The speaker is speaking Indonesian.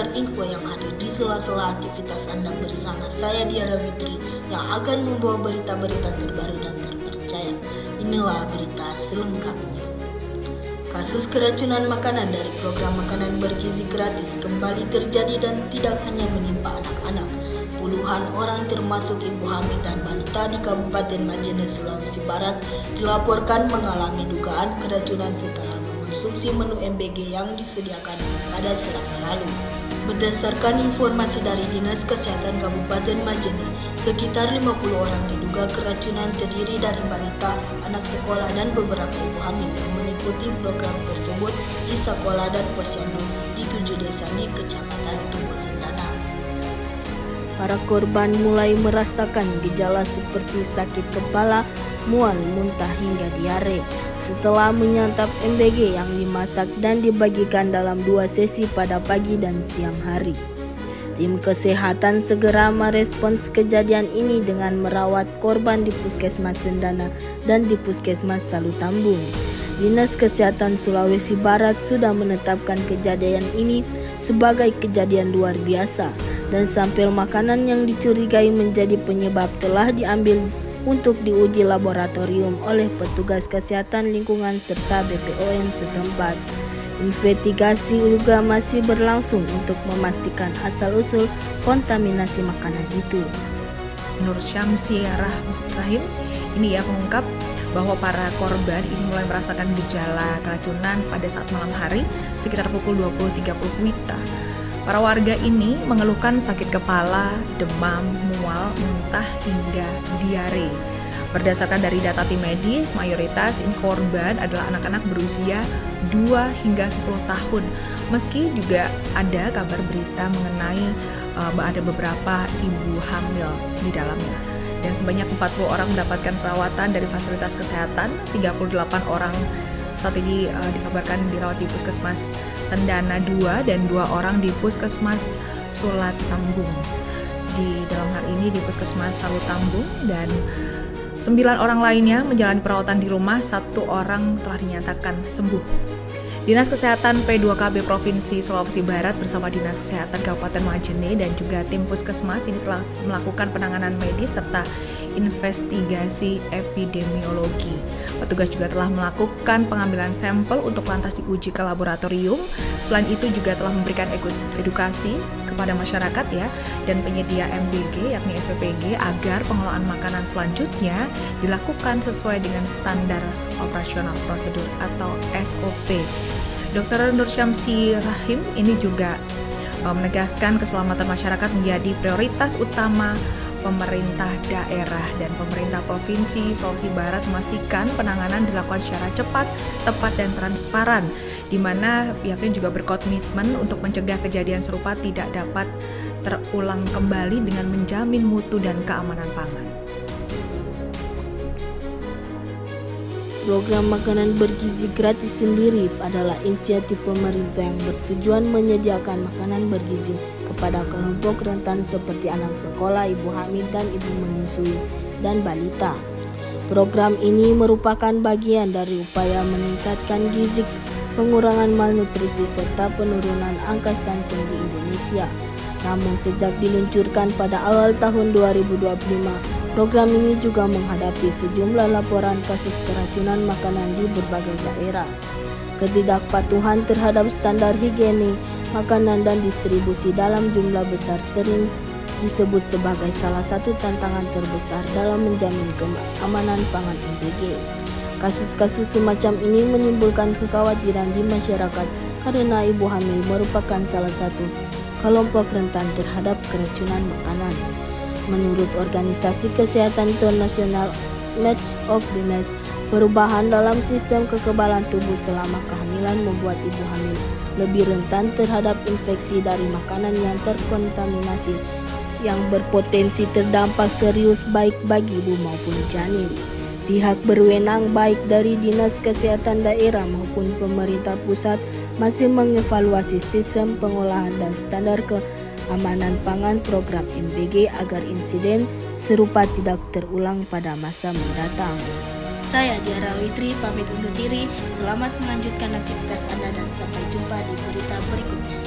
seputar info yang hadir di sela-sela aktivitas Anda bersama saya Diara Fitri yang akan membawa berita-berita terbaru dan terpercaya. Inilah berita selengkapnya. Kasus keracunan makanan dari program makanan bergizi gratis kembali terjadi dan tidak hanya menimpa anak-anak. Puluhan orang termasuk ibu hamil dan balita di Kabupaten Majene, Sulawesi Barat dilaporkan mengalami dugaan keracunan setelah mengonsumsi menu MBG yang disediakan pada Selasa lalu. Berdasarkan informasi dari Dinas Kesehatan Kabupaten Majene, sekitar 50 orang diduga keracunan terdiri dari balita, anak sekolah dan beberapa ibu hamil yang mengikuti program tersebut di sekolah dan posyandu di 7 desa di Kecamatan Tumbo Sendana. Para korban mulai merasakan gejala seperti sakit kepala, mual, muntah hingga diare setelah menyantap MBG yang dimasak dan dibagikan dalam 2 sesi pada pagi dan siang hari. Tim kesehatan segera merespons kejadian ini dengan merawat korban di Puskesmas Sendana dan di Puskesmas Salutambung. Dinas Kesehatan Sulawesi Barat sudah menetapkan kejadian ini sebagai kejadian luar biasa dan sampel makanan yang dicurigai menjadi penyebab telah diambil untuk diuji laboratorium oleh petugas kesehatan lingkungan serta BPOM setempat. Investigasi juga masih berlangsung untuk memastikan asal-usul kontaminasi makanan itu. Nur Syamsi Rahim ini mengungkap bahwa para korban ini mulai merasakan gejala keracunan pada saat malam hari sekitar pukul 20.30 WITA. Para warga ini mengeluhkan sakit kepala, demam, mual, muntah hingga diare. Berdasarkan dari data tim medis, mayoritas korban adalah anak-anak berusia 2 hingga 10 tahun. Meski juga ada kabar berita mengenai ada beberapa ibu hamil di dalamnya. Dan sebanyak 40 orang mendapatkan perawatan dari fasilitas kesehatan, 38 orang saat ini dikabarkan dirawat di Puskesmas Sendana 2 dan 2 orang di Puskesmas Salutambung. Di dalam hal ini di Puskesmas Salutambung dan 9 orang lainnya menjalani perawatan di rumah, 1 orang telah dinyatakan sembuh. Dinas Kesehatan P2KB Provinsi Sulawesi Barat bersama Dinas Kesehatan Kabupaten Majene dan juga tim Puskesmas ini telah melakukan penanganan medis serta investigasi epidemiologi. Petugas juga telah melakukan pengambilan sampel untuk lantas diuji ke laboratorium. Selain itu juga telah memberikan edukasi kepada masyarakat dan penyedia MBG yakni SPPG agar pengelolaan makanan selanjutnya dilakukan sesuai dengan standar operasional prosedur atau SOP. Dr. Nur Syamsi Rahim ini juga menegaskan keselamatan masyarakat menjadi prioritas utama pemerintah daerah dan pemerintah Provinsi Sulawesi Barat memastikan penanganan dilakukan secara cepat, tepat dan transparan, di mana pihaknya juga berkomitmen untuk mencegah kejadian serupa tidak dapat terulang kembali dengan menjamin mutu dan keamanan pangan. Program makanan bergizi gratis sendiri adalah inisiatif pemerintah yang bertujuan menyediakan makanan bergizi kepada kelompok rentan seperti anak sekolah, ibu hamil dan ibu menyusui dan balita. Program ini merupakan bagian dari upaya meningkatkan gizi, pengurangan malnutrisi serta penurunan angka stunting di Indonesia. Namun sejak diluncurkan pada awal tahun 2025, program ini juga menghadapi sejumlah laporan kasus keracunan makanan di berbagai daerah. Ketidakpatuhan terhadap standar higiene makanan dan distribusi dalam jumlah besar sering disebut sebagai salah satu tantangan terbesar dalam menjamin keamanan pangan MBG. Kasus-kasus semacam ini menimbulkan kekhawatiran di masyarakat karena ibu hamil merupakan salah satu kelompok rentan terhadap keracunan makanan. Menurut Organisasi Kesehatan Internasional Match of Disease, perubahan dalam sistem kekebalan tubuh selama kehamilan membuat ibu hamil lebih rentan terhadap infeksi dari makanan yang terkontaminasi yang berpotensi terdampak serius baik bagi ibu maupun janin. Pihak berwenang baik dari Dinas Kesehatan daerah maupun pemerintah pusat masih mengevaluasi sistem pengolahan dan standar keamanan pangan program MBG agar insiden serupa tidak terulang pada masa mendatang. Saya Diara Fitri pamit undur diri. Selamat melanjutkan aktivitas Anda dan sampai jumpa di berita berikutnya.